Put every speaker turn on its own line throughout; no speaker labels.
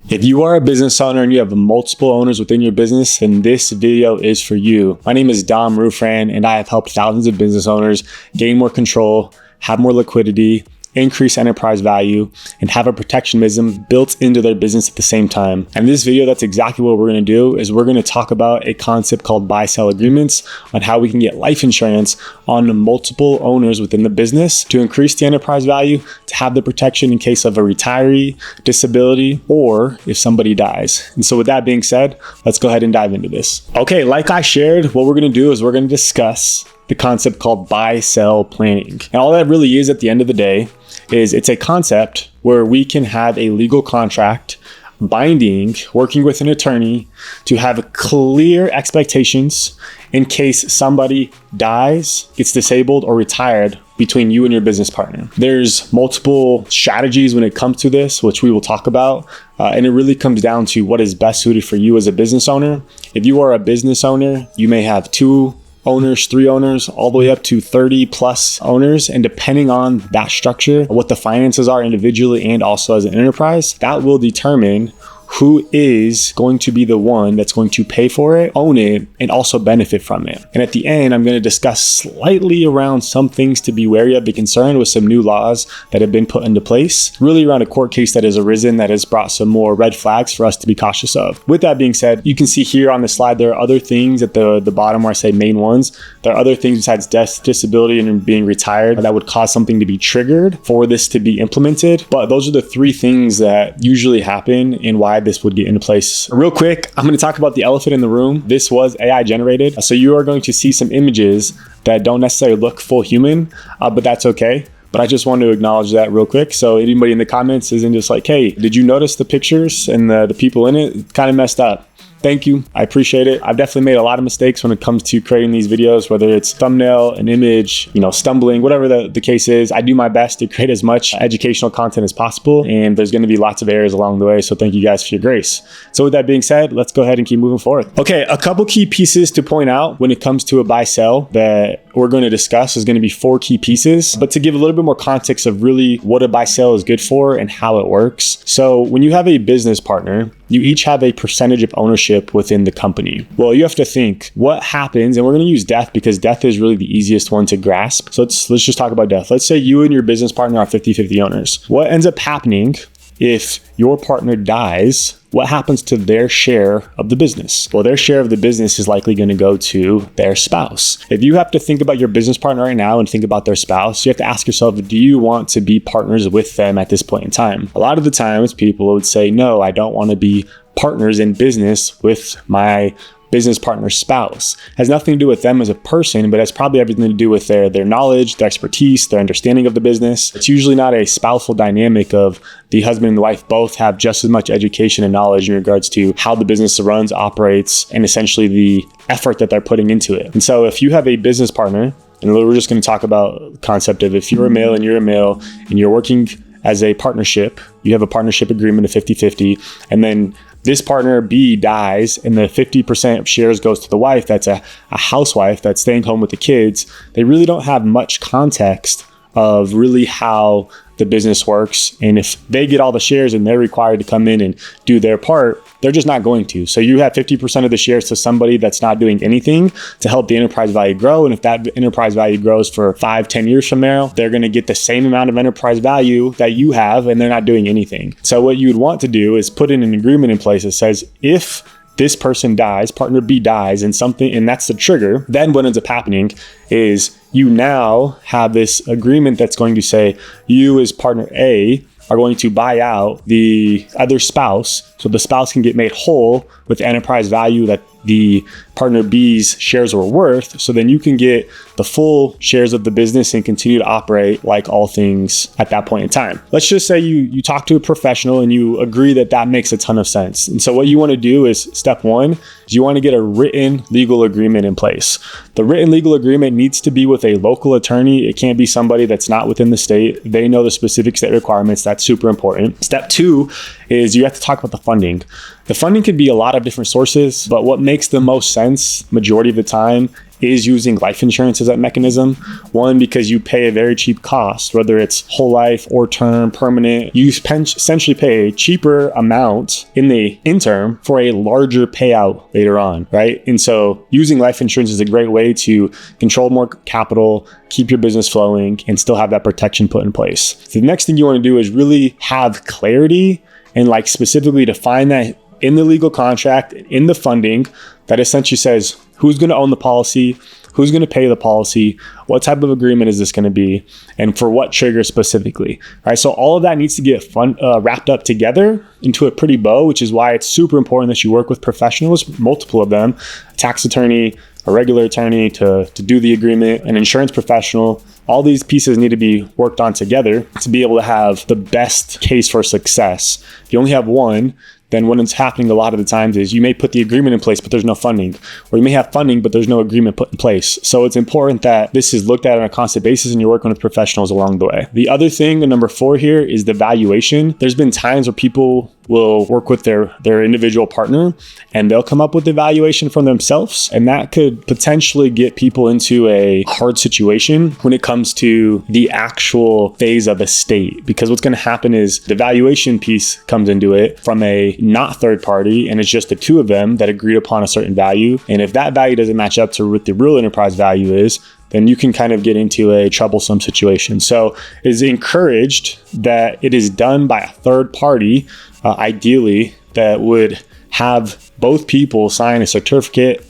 If you are a business owner and you have multiple owners within your business, then this video is for you. My name is Dom Rufran, and I have helped thousands of business owners gain more control, have more liquidity, increase enterprise value, and have a protectionism built into their business at the same time. And in this video, that's exactly what we're going to do. Is we're going to talk about a concept called buy-sell agreements on how we can get life insurance on multiple owners within the business to increase the enterprise value, to have the protection in case of a retiree, disability, or if somebody dies. And so with that being said, let's go ahead and dive into this. Okay, like I shared, what we're going to do is we're going to discuss the concept called buy-sell planning. And all that really is at the end of the day is it's a concept where we can have a legal contract binding, working with an attorney to have clear expectations in case somebody dies, gets disabled, or retired between you and your business partner. There's multiple strategies when it comes to this, which we will talk about. And it really comes down to what is best suited for you as a business owner. If you are a business owner, you may have 2 owners, 3 owners, all the way up to 30 plus owners. And depending on that structure, what the finances are individually and also as an enterprise, that will determine who is going to be the one that's going to pay for it, own it, and also benefit from it. And at the end, I'm going to discuss slightly around some things to be wary of, be concerned with some new laws that have been put into place, really around a court case that has arisen that has brought some more red flags for us to be cautious of. With that being said, you can see here on the slide, there are other things at the bottom where I say main ones. There are other things besides death, disability, and being retired that would cause something to be triggered for this to be implemented. But those are the 3 things that usually happen and why this would get into place. Real quick, I'm going to talk about the elephant in the room. This was AI generated. So you are going to see some images that don't necessarily look full human, but that's okay. But I just want to acknowledge that real quick. So anybody in the comments isn't just like, hey, did you notice the pictures and the people in it? Kind of messed up. Thank you. I appreciate it. I've definitely made a lot of mistakes when it comes to creating these videos, whether it's thumbnail, an image, stumbling, whatever the case is. I do my best to create as much educational content as possible, and there's going to be lots of errors along the way. So thank you guys for your grace. So with that being said, let's go ahead and keep moving forward. Okay, a couple key pieces to point out when it comes to a buy-sell that we're going to discuss is going to be 4 key pieces, but to give a little bit more context of really what a buy-sell is good for and how it works. So when you have a business partner, you each have a percentage of ownership within the company. Well, you have to think what happens, and we're going to use death because death is really the easiest one to grasp. So let's just talk about death. Let's say you and your business partner are 50-50 owners. What ends up happening if your partner dies? What happens to their share of the business? Well, their share of the business is likely going to go to their spouse. If you have to think about your business partner right now and think about their spouse, you have to ask yourself, do you want to be partners with them at this point in time? A lot of the times people would say, no, I don't want to be partners in business with my business partner's spouse. It has nothing to do with them as a person, but has probably everything to do with their knowledge, their expertise, their understanding of the business. It's usually not a spousal dynamic of the husband and the wife both have just as much education and knowledge in regards to how the business runs, operates, and essentially the effort that they're putting into it. And so if you have a business partner, and we're just going to talk about the concept of if you're a male and you're a male and you're working as a partnership, you have a partnership agreement of 50-50, and then this partner B dies and the 50% of shares goes to the wife, that's a housewife that's staying home with the kids. They really don't have much context of really how the business works. And if they get all the shares and they're required to come in and do their part, they're just not going to. So you have 50% of the shares to somebody that's not doing anything to help the enterprise value grow. And if that enterprise value grows for 5-10 years from now, they're going to get the same amount of enterprise value that you have, and they're not doing anything. So what you would want to do is put in an agreement in place that says, if this person dies, partner B dies, and that's the trigger, then what ends up happening is you now have this agreement that's going to say you as partner A are going to buy out the other spouse, so the spouse can get made whole with enterprise value that the partner B's shares were worth. So then you can get the full shares of the business and continue to operate like all things at that point in time. Let's just say you talk to a professional and you agree that that makes a ton of sense. And so what you want to do is step 1 is you want to get a written legal agreement in place. The written legal agreement needs to be with a local attorney. It can't be somebody that's not within the state. They know the specific state requirements. That's super important. Step 2 is you have to talk about the funding. The funding could be a lot of different sources, but what makes the most sense majority of the time is using life insurance as that mechanism. One, because you pay a very cheap cost, whether it's whole life or term, permanent. You essentially pay a cheaper amount in the interim for a larger payout later on, right? And so using life insurance is a great way to control more capital, keep your business flowing, and still have that protection put in place. So the next thing you want to do is really have clarity and like specifically define that in the legal contract, in the funding, that essentially says who's going to own the policy, who's going to pay the policy, what type of agreement is this going to be, and for what trigger specifically, right? So all of that needs to get wrapped up together into a pretty bow, which is why it's super important that you work with professionals, multiple of them, a tax attorney, a regular attorney to do the agreement, an insurance professional. All these pieces need to be worked on together to be able to have the best case for success. If you only have one, then what is happening a lot of the times is you may put the agreement in place, but there's no funding, or you may have funding, but there's no agreement put in place. So it's important that this is looked at on a constant basis and you're working with professionals along the way. The other thing, the number 4 here, is the valuation. There's been times where people will work with their individual partner and they'll come up with the valuation from themselves. And that could potentially get people into a hard situation when it comes to the actual phase of estate. Because what's going to happen is the valuation piece comes into it from a not third party, and it's just the two of them that agreed upon a certain value. And if that value doesn't match up to what the real enterprise value is, then you can kind of get into a troublesome situation. So it is encouraged that it is done by a third party, ideally, that would have both people sign a certificate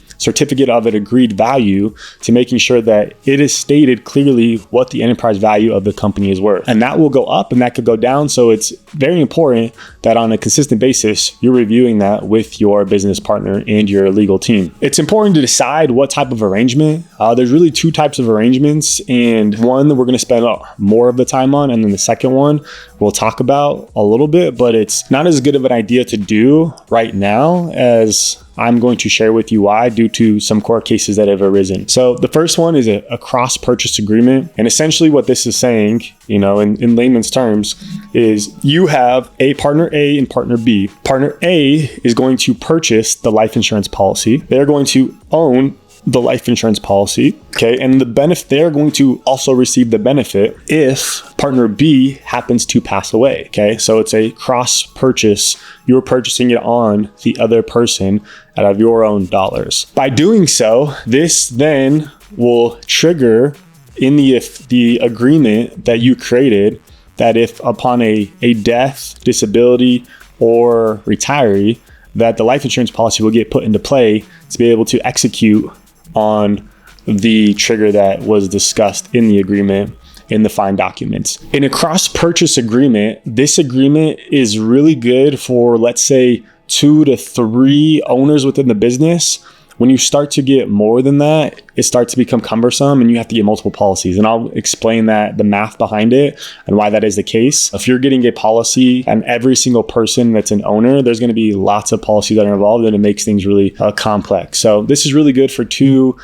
of an agreed value to making sure that it is stated clearly what the enterprise value of the company is worth. And that will go up and that could go down. So it's very important that on a consistent basis, you're reviewing that with your business partner and your legal team. It's important to decide what type of arrangement. There's really 2 types of arrangements, and one that we're going to spend more of the time on, and then the second one we'll talk about a little bit, but it's not as good of an idea to do right now as I'm going to share with you why, due to some court cases that have arisen. So the first one is a cross-purchase agreement. And essentially what this is saying, in layman's terms, is you have a partner A and partner B. Partner A is going to purchase the life insurance policy. They're going to own the life insurance policy, okay? And they're going to also receive the benefit if partner B happens to pass away, okay? So it's a cross purchase. You're purchasing it on the other person out of your own dollars. By doing so, this then will trigger in the agreement that you created that if upon a death, disability, or retiree, that the life insurance policy will get put into play to be able to execute on the trigger that was discussed in the agreement in the fine documents. In a cross-purchase agreement, this agreement is really good for, let's say, 2 to 3 owners within the business. When you start to get more than that, it starts to become cumbersome and you have to get multiple policies. And I'll explain the math behind it and why that is the case. If you're getting a policy and every single person that's an owner, there's going to be lots of policies that are involved and it makes things really complex. So this is really good for 2,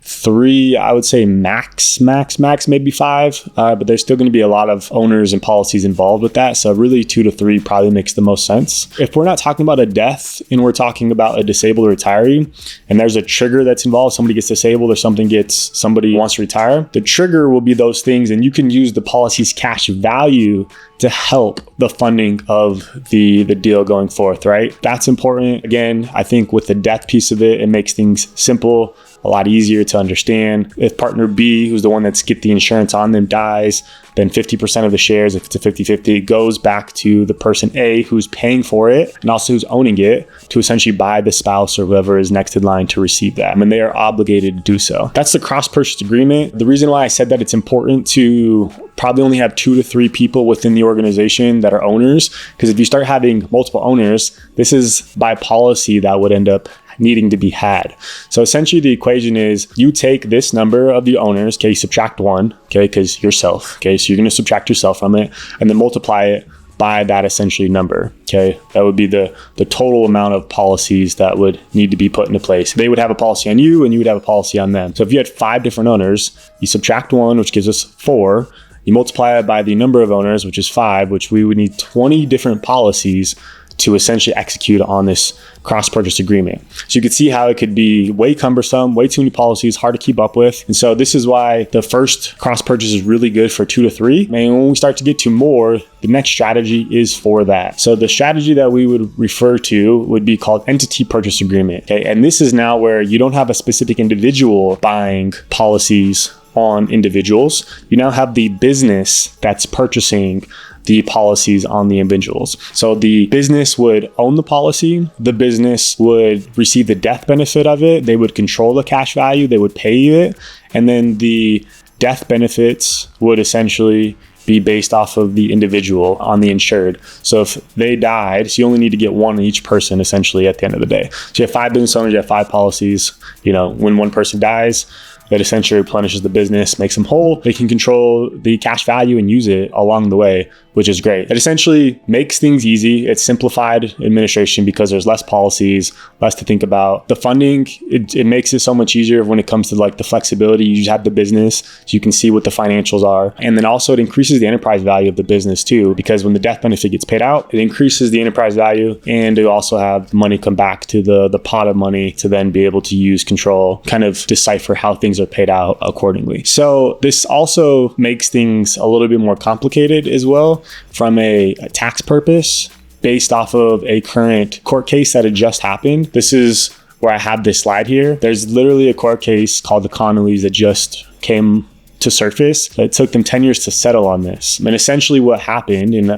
3, I would say max, maybe 5. But there's still going to be a lot of owners and policies involved with that. So really 2 to 3 probably makes the most sense. If we're not talking about a death and we're talking about a disabled retiree and there's a trigger that's involved, somebody gets disabled or somebody wants to retire, the trigger will be those things. And you can use the policy's cash value to help the funding of the deal going forth, right? That's important. Again, I think with the death piece of it, it makes things simple, a lot easier to understand. If partner B, who's the one that's get the insurance on them, dies, then 50% of the shares, if it's a 50-50, goes back to the person A who's paying for it and also who's owning it to essentially buy the spouse or whoever is next in line to receive that. And they are obligated to do so. That's the cross-purchase agreement. The reason why I said that it's important to probably only have 2 to 3 people within the organization that are owners, because if you start having multiple owners, this is by policy that would end up needing to be had. So essentially the equation is you take this number of the owners, okay, you subtract 1, okay, because yourself, okay, so you're going to subtract yourself from it and then multiply it by that essentially number, okay? That would be the total amount of policies that would need to be put into place. They would have a policy on you and you would have a policy on them. So if you had 5 different owners, you subtract 1, which gives us 4, you multiply it by the number of owners, which is 5, which we would need 20 different policies to essentially execute on this cross-purchase agreement. So you can see how it could be way cumbersome, way too many policies, hard to keep up with. And so this is why the first cross-purchase is really good for 2 to 3. And when we start to get to more, the next strategy is for that. So the strategy that we would refer to would be called entity purchase agreement. Okay, and this is now where you don't have a specific individual buying policies on individuals. You now have the business that's purchasing the policies on the individuals. So the business would own the policy. The business would receive the death benefit of it. They would control the cash value. They would pay you it. And then the death benefits would essentially be based off of the individual on the insured. So if they died, so you only need to get one in each person essentially at the end of the day. So you have 5 business owners, you have 5 policies. When one person dies, that essentially replenishes the business, makes them whole. They can control the cash value and use it along the way, which is great. It essentially makes things easy. It's simplified administration because there's less policies, less to think about. The funding, it makes it so much easier when it comes to like the flexibility. You just have the business, so you can see what the financials are. And then also it increases the enterprise value of the business too, because when the death benefit gets paid out, it increases the enterprise value, and you also have the money come back to the pot of money to then be able to use, control, kind of decipher how things are paid out accordingly. So this also makes things a little bit more complicated as well from a tax purpose based off of a current court case that had just happened. This is where I have this slide here. There's literally a court case called the Connollys that just came to surface. It took them 10 years to settle on this. And essentially what happened, and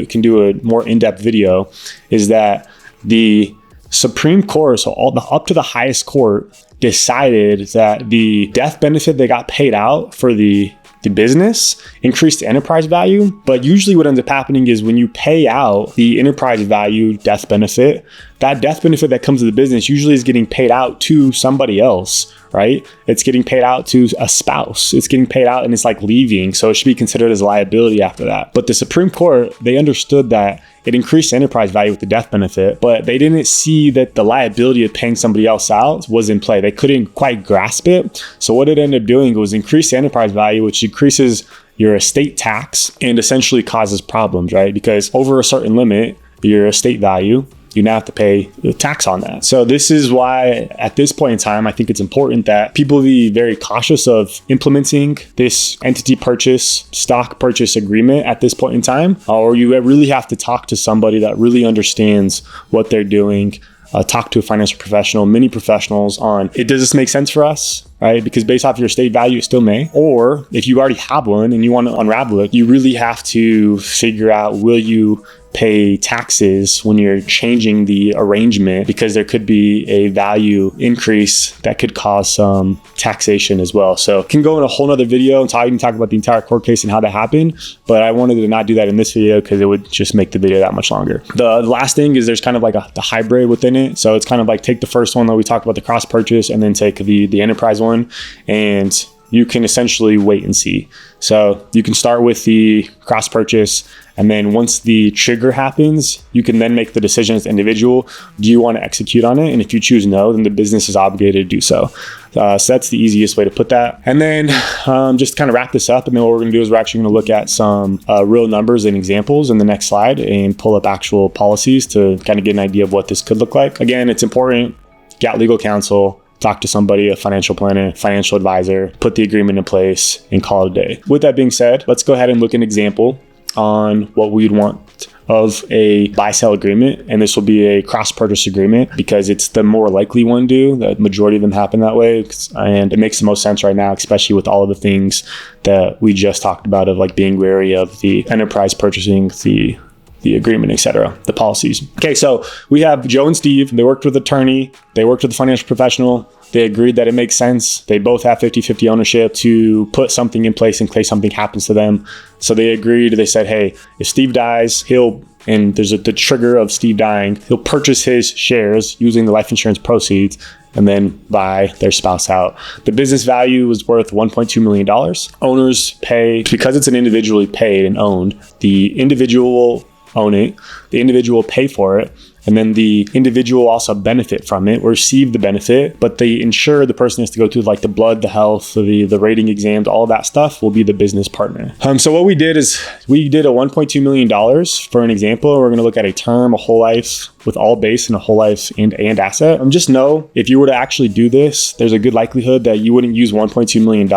can do a more in-depth video, is that the Supreme Court, so up to the highest court, decided that the death benefit that got paid out for the business increased the enterprise value. But usually what ends up happening is when you pay out the enterprise value death benefit, that death benefit that comes to the business usually is getting paid out to somebody else, right? It's getting paid out to a spouse. It's getting paid out and it's like leaving. So it should be considered as a liability after that. But the Supreme Court, they understood that it increased enterprise value with the death benefit, but they didn't see that the liability of paying somebody else out was in play. They couldn't quite grasp it. So what it ended up doing was increase the enterprise value, which increases your estate tax and essentially causes problems, right? Because over a certain limit, your estate value, you now have to pay the tax on that. So this is why at this point in time, I think it's important that people be very cautious of implementing this entity purchase, stock purchase agreement at this point in time, or you really have to talk to somebody that really understands what they're doing. Talk to a financial professional, many professionals on, does this make sense for us, right? Because based off your estate value, it still may. Or if you already have one and you want to unravel it, you really have to figure out, will you pay taxes when you're changing the arrangement, because there could be a value increase that could cause some taxation as well. So can go in a whole nother video and talk about the entire court case and how that happened, but I wanted to not do that in this video because it would just make the video that much longer. The last thing is there's kind of like the hybrid within it. So it's kind of like take the first one that we talked about, the cross purchase, and then take the enterprise one, and you can essentially wait and see. So you can start with the cross purchase, and then once the trigger happens, you can then make the decision as an individual. Do you want to execute on it? And if you choose no, then the business is obligated to do so. So that's the easiest way to put that. And then just kind of wrap this up. And then what we're going to do is we're actually going to look at some real numbers and examples in the next slide and pull up actual policies to kind of get an idea of what this could look like. Again, it's important. Get legal counsel. Talk to somebody, a financial planner, financial advisor, put the agreement in place, and call it a day. With that being said, let's go ahead and look at an example on what we'd want of a buy-sell agreement. And this will be a cross-purchase agreement because it's the more likely one to do. The majority of them happen that way. And it makes the most sense right now, especially with all of the things that we just talked about of like being wary of the enterprise purchasing, the agreement, etc., the policies. Okay, so we have Joe and Steve. They worked with an attorney. They worked with a financial professional. They agreed that it makes sense. They both have 50-50 ownership to put something in place in case something happens to them. So they agreed. They said, hey, if Steve dies, and there's the trigger of Steve dying, he'll purchase his shares using the life insurance proceeds and then buy their spouse out. The business value was worth $1.2 million. Owners pay, because it's an individually paid and owned, the individual will own it, the individual will pay for it, And then the individual also benefit from it, or receive the benefit, but the insurer, the person has to go through like the blood, the health, the rating exams, all that stuff will be the business partner. So what we did is we did a $1.2 million for an example. We're going to look at a term, a whole life with all base and a whole life and asset. Just know if you were to actually do this, there's a good likelihood that you wouldn't use $1.2 million.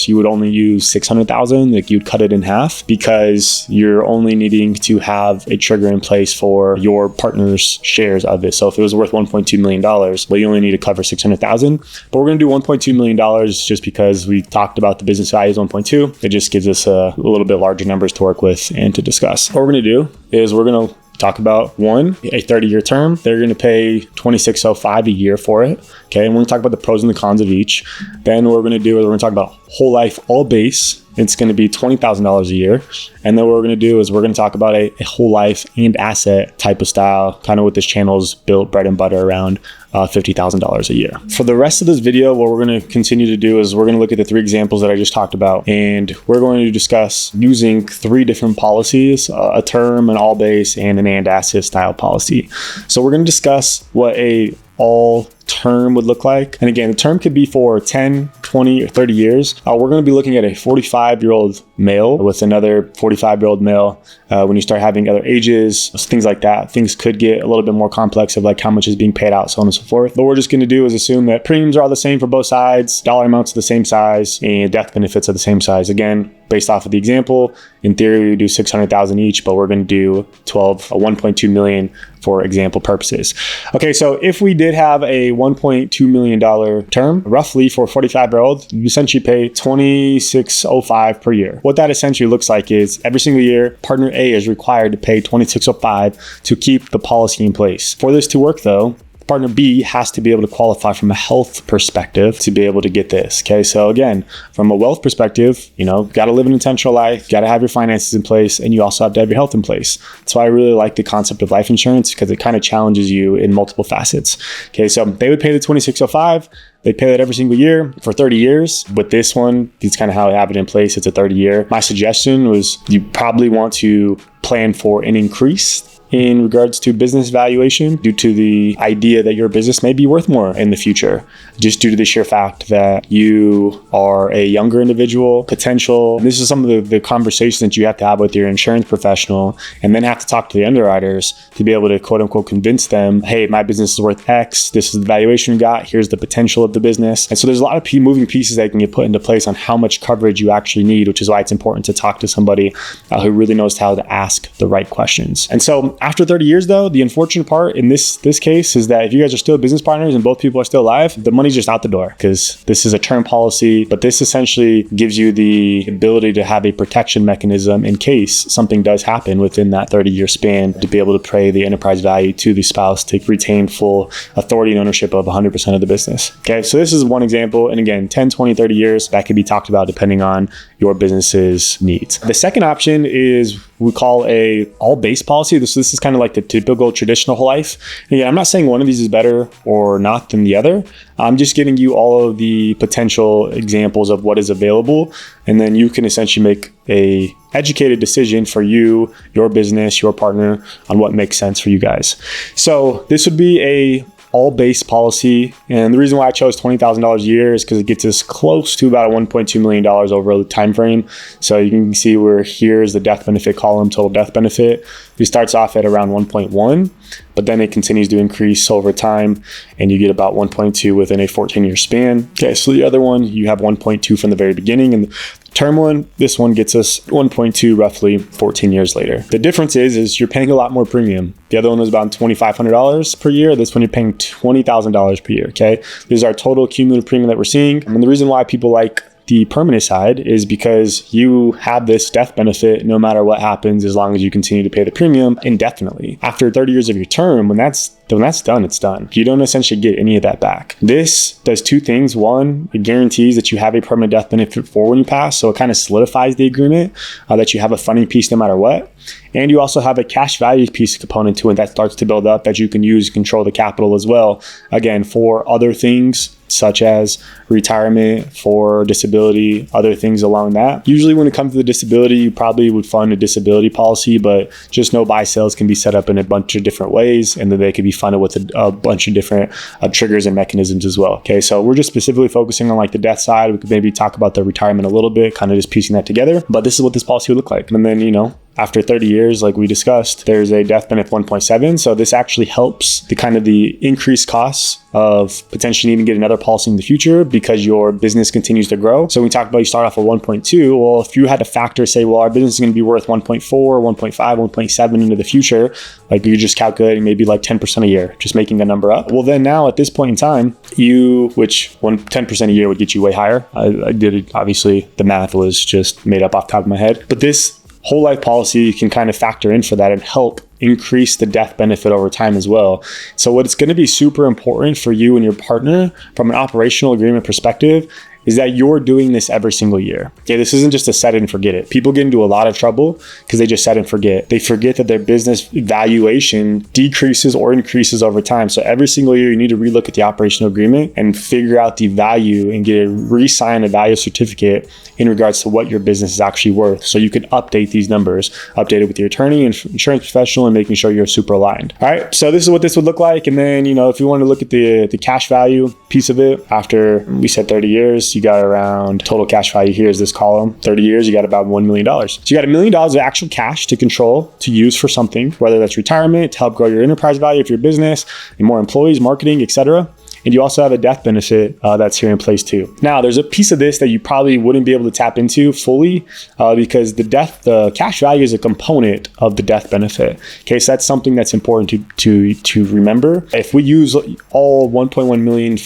You would only use $600,000. Like you'd cut it in half because you're only needing to have a trigger in place for your partner's shares of it. So if it was worth $1.2 million, well, you only need to cover $600,000. But we're going to do $1.2 million just because we talked about the business value is 1.2. It just gives us a little bit larger numbers to work with and to discuss. What we're going to do is we're going to talk about one, a 30-year term. They're going to pay $2,605 a year for it. Okay. And we're going to talk about the pros and the cons of each. Then what we're going to do is we're going to talk about whole life, all base. It's going to be $20,000 a year. And then what we're going to do is we're going to talk about a whole life and asset type of style, kind of what this channel is built bread and butter around, $50,000 a year. For the rest of this video, what we're going to continue to do is we're going to look at the 3 examples that I just talked about, and we're going to discuss using 3 different policies, a term, an all base, and an and asset style policy. So we're going to discuss what a all term would look like. And again, the term could be for 10, 20, or 30 years. We're going to be looking at a 45-year-old male with another 45-year-old male. When you start having other ages, things like that, things could get a little bit more complex of like how much is being paid out, so on and so forth. But what we're just going to do is assume that premiums are all the same for both sides, dollar amounts are the same size, and death benefits are the same size. Again, based off of the example, in theory, we do $600,000 each, but we're going to do $1.2 million for example purposes. Okay, so if we did have a $1.2 million term, roughly for a 45-year-old, you essentially pay $2,605 per year. What that essentially looks like is every single year, partner A is required to pay $2,605 to keep the policy in place. For this to work though, partner B has to be able to qualify from a health perspective to be able to get this. Okay. So again, from a wealth perspective, got to live an intentional life, got to have your finances in place, and you also have to have your health in place. That's why I really like the concept of life insurance, because it kind of challenges you in multiple facets. Okay. So they would pay the $2,605. They pay that every single year for 30 years. With this one, it's kind of how I have it in place. It's a 30-year. My suggestion was you probably want to plan for an increase in regards to business valuation due to the idea that your business may be worth more in the future, just due to the sheer fact that you are a younger individual, potential. This is some of the conversations that you have to have with your insurance professional, and then have to talk to the underwriters to be able to quote unquote convince them, hey, my business is worth X. This is the valuation we got. Here's the potential of the business. And so there's a lot of moving pieces that can get put into place on how much coverage you actually need, which is why it's important to talk to somebody who really knows how to ask the right questions. And so after 30 years though, the unfortunate part in this case is that if you guys are still business partners and both people are still alive, the money's just out the door, because this is a term policy, but this essentially gives you the ability to have a protection mechanism in case something does happen within that 30-year span, to be able to pay the enterprise value to the spouse to retain full authority and ownership of 100% of the business. Okay, so this is one example. And again, 10, 20, 30 years, that can be talked about depending on your business's needs. The second option is we call a all base policy. This is kind of like the typical traditional whole life. And again, I'm not saying one of these is better or not than the other. I'm just giving you all of the potential examples of what is available. And then you can essentially make a educated decision for you, your business, your partner on what makes sense for you guys. So this would be a all base policy. And the reason why I chose $20,000 a year is because it gets us close to about $1.2 million over the time frame. So you can see where here's the death benefit column, total death benefit. It starts off at around 1.1, but then it continues to increase over time, and you get about 1.2 within a 14-year span. Okay, so the other one, you have 1.2 from the very beginning, and the term one, this one gets us 1.2 roughly 14 years later. The difference is you're paying a lot more premium. The other one was about $2,500 per year. This one you're paying $20,000 per year. Okay, this is our total cumulative premium that we're seeing. And the reason why people like the permanent side is because you have this death benefit no matter what happens, as long as you continue to pay the premium indefinitely. After 30 years of your term, when that's then when that's done, it's done. You don't essentially get any of that back. This does two things. One, it guarantees that you have a permanent death benefit for when you pass. So it kind of solidifies the agreement that you have a funding piece no matter what. And you also have a cash value piece component to it that starts to build up that you can use to control the capital as well. Again, for other things such as retirement, for disability, other things along that. Usually when it comes to the disability, you probably would fund a disability policy, but just know buy sales can be set up in a bunch of different ways, and then they can be funded with a bunch of different triggers and mechanisms as well. Okay, so we're just specifically focusing on like the death side. We could maybe talk about the retirement a little bit, kind of just piecing that together, but this is what this policy would look like. And then, after 30 years, like we discussed, there's a death benefit 1.7. So this actually helps the increased costs of potentially even get another policy in the future because your business continues to grow. So we talked about you start off with 1.2. Well, if you had to factor, say, well, our business is going to be worth 1.4, 1.5, 1.7 into the future, like you're just calculating maybe like 10% a year, just making the number up. Well, then now at this point in time, 10% a year would get you way higher. I did it, obviously the math was just made up off the top of my head, but this whole life policy can kind of factor in for that and help increase the death benefit over time as well. So what it's going to be super important for you and your partner from an operational agreement perspective is that you're doing this every single year. Okay, this isn't just a set it and forget it. People get into a lot of trouble because they just set and forget. They forget that their business valuation decreases or increases over time. So every single year, you need to relook at the operational agreement and figure out the value and re-sign a value certificate in regards to what your business is actually worth. So you can update these numbers, update it with your attorney and insurance professional and making sure you're super aligned. All right, so this is what this would look like. And then, if you want to look at the cash value piece of it, after we said 30 years, you got around total cash value here is this column. 30 years, you got about $1 million. So you got $1 million of actual cash to control, to use for something, whether that's retirement, to help grow your enterprise value of your business, and more employees, marketing, etc. And you also have a death benefit that's here in place too. Now, there's a piece of this that you probably wouldn't be able to tap into fully because the cash value is a component of the death benefit. Okay, so that's something that's important to remember. If we use all 1.1 million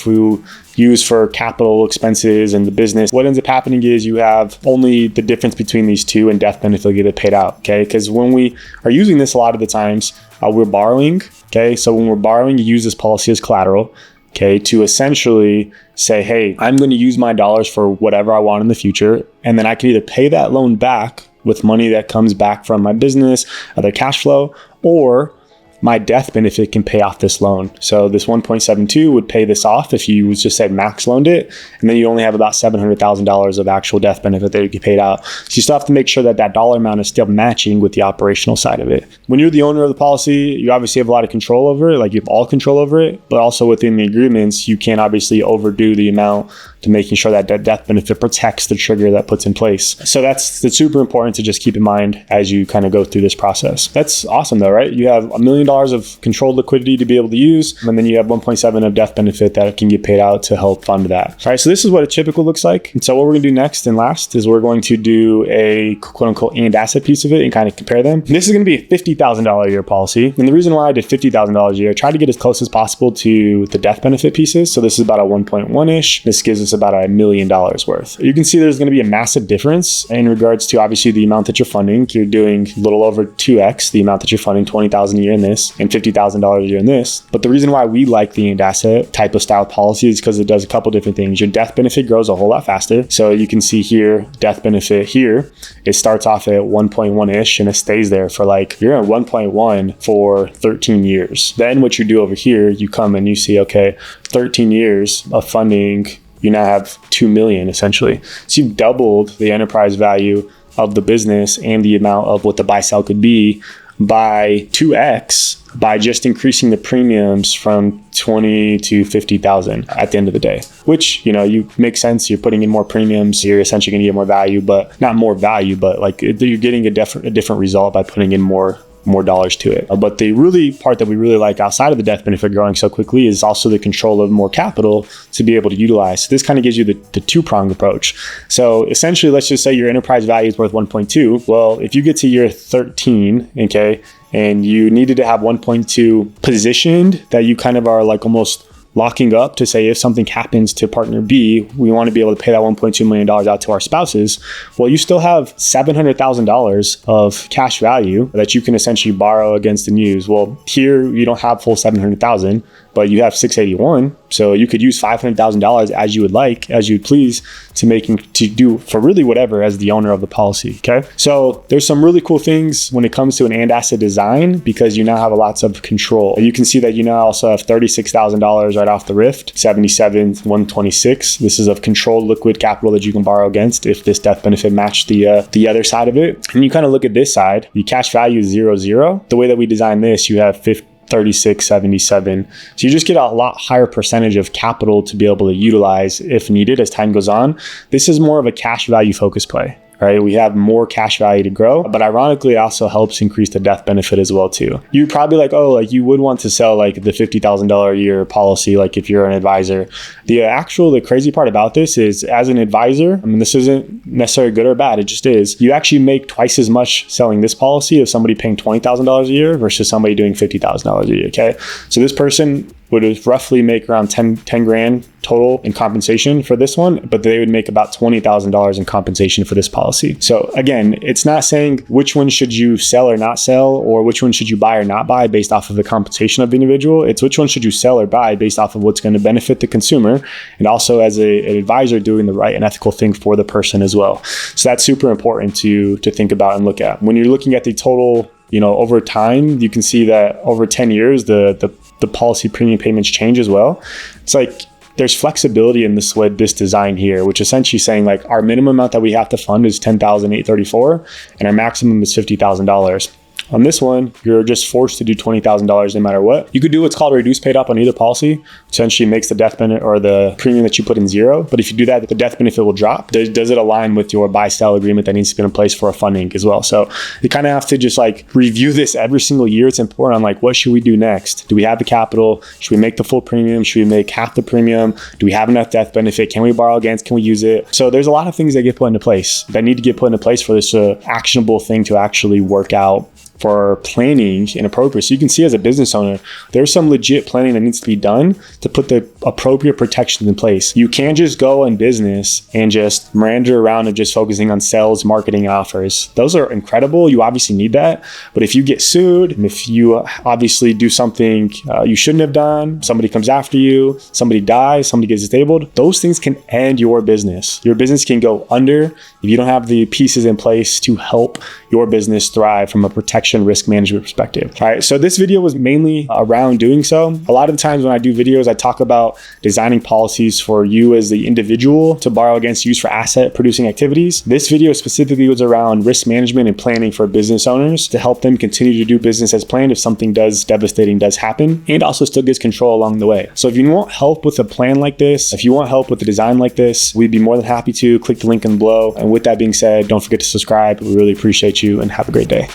used for capital expenses and the business, what ends up happening is you have only the difference between these two and death benefit will get it paid out. Okay, because when we are using this a lot of the times, we're borrowing. Okay, so when we're borrowing, you use this policy as collateral. Okay, to essentially say, hey, I'm going to use my dollars for whatever I want in the future. And then I can either pay that loan back with money that comes back from my business, other cash flow, or my death benefit can pay off this loan. So this 1.72 would pay this off if you just said max loaned it, and then you only have about $700,000 of actual death benefit that you get paid out. So you still have to make sure that that dollar amount is still matching with the operational side of it. When you're the owner of the policy, you obviously have a lot of control over it, like you have all control over it, but also within the agreements, you can't obviously overdo the amount to making sure that that death benefit protects the trigger that puts in place. So that's super important to just keep in mind as you kind of go through this process. That's awesome though, right? You have $1 million of controlled liquidity to be able to use, and then you have 1.7 of death benefit that can get paid out to help fund that. All right, so this is what a typical looks like. And so what we're gonna do next and last is we're going to do a quote unquote and asset piece of it and kind of compare them. And this is gonna be a $50,000 a year policy. And the reason why I did $50,000 a year, I tried to get as close as possible to the death benefit pieces. So this is about a 1.1-ish. This gives us about $1 million worth. You can see there's going to be a massive difference in regards to obviously the amount that you're funding. You're doing a little over 2x the amount that you're funding, $20,000 a year in this and $50,000 a year in this. But the reason why we like the and asset type of style policy is because it does a couple different things. Your death benefit grows a whole lot faster. So you can see here, death benefit here, it starts off at 1.1-ish and it stays there for you're at 1.1 for 13 years. Then what you do over here, you come and you see, okay, 13 years of funding, you now have 2 million essentially. So you've doubled the enterprise value of the business and the amount of what the buy sell could be by 2x by just increasing the premiums from 20 to 50,000 at the end of the day, which, you make sense. You're putting in more premiums. You're essentially going to get more value, but not more value, but you're getting a different result by putting in more dollars to it. But the really part that we really like outside of the death benefit growing so quickly is also the control of more capital to be able to utilize. So this kind of gives you the two-pronged approach. So essentially, let's just say your enterprise value is worth 1.2. Well, if you get to year 13, okay, and you needed to have 1.2 positioned, that you kind of are almost locking up to say if something happens to partner B, we want to be able to pay that $1.2 million out to our spouses. Well, you still have $700,000 of cash value that you can essentially borrow against and use. Well, here you don't have full $700,000, but you have $681. So you could use $500,000 as you would like, as you'd please, to do for really whatever as the owner of the policy. Okay. So there's some really cool things when it comes to an and asset design, because you now have lots of control. You can see that you now also have $36,000 right off the rift, 77,126. This is of controlled liquid capital that you can borrow against if this death benefit matched the other side of it. And you kind of look at this side, the cash value is 0. The way that we design this, you have 3677. So you just get a lot higher percentage of capital to be able to utilize if needed as time goes on. This is more of a cash value focus play. Right? We have more cash value to grow, but ironically, it also helps increase the death benefit as well too. You'd probably like, oh, like you would want to sell like the $50,000 a year policy, like if you're an advisor. The crazy part about this is, as an advisor, I mean, this isn't necessarily good or bad, it just is. You actually make twice as much selling this policy of somebody paying $20,000 a year versus somebody doing $50,000 a year. Okay, so this person would roughly make around 10 grand total in compensation for this one, but they would make about $20,000 in compensation for this policy. So again, it's not saying which one should you sell or not sell, or which one should you buy or not buy based off of the compensation of the individual. It's which one should you sell or buy based off of what's going to benefit the consumer, and also as an advisor doing the right and ethical thing for the person as well. So that's super important to think about and look at. When you're looking at the total, over time, you can see that over 10 years, the policy premium payments change as well. It's like there's flexibility in this design here, which essentially saying like our minimum amount that we have to fund is $10,834 and our maximum is $50,000. On this one, you're just forced to do $20,000 no matter what. You could do what's called a reduced paid up on either policy, essentially makes the death benefit or the premium that you put in 0. But if you do that, the death benefit will drop. Does it align with your buy-sell agreement that needs to be in place for a funding as well? So you kind of have to just like review this every single year. It's important on like, what should we do next? Do we have the capital? Should we make the full premium? Should we make half the premium? Do we have enough death benefit? Can we borrow against? Can we use it? So there's a lot of things that get put into place that need to get put into place for this actionable thing to actually work out for planning and appropriate. So you can see as a business owner, there's some legit planning that needs to be done to put the appropriate protections in place. You can't just go in business and just meander around and just focusing on sales, marketing, offers. Those are incredible. You obviously need that. But if you get sued, and if you obviously do something you shouldn't have done, somebody comes after you, somebody dies, somebody gets disabled, those things can end your business. Your business can go under if you don't have the pieces in place to help your business thrive from a protection risk management perspective. All right, so this video was mainly around doing so. A lot of times when I do videos, I talk about designing policies for you as the individual to borrow against, use for asset producing activities. This video specifically was around risk management and planning for business owners to help them continue to do business as planned if something devastating does happen, and also still gives control along the way. So if you want help with a plan like this, if you want help with a design like this, we'd be more than happy to. Click the link in below. And with that being said, don't forget to subscribe. We really appreciate you and have a great day.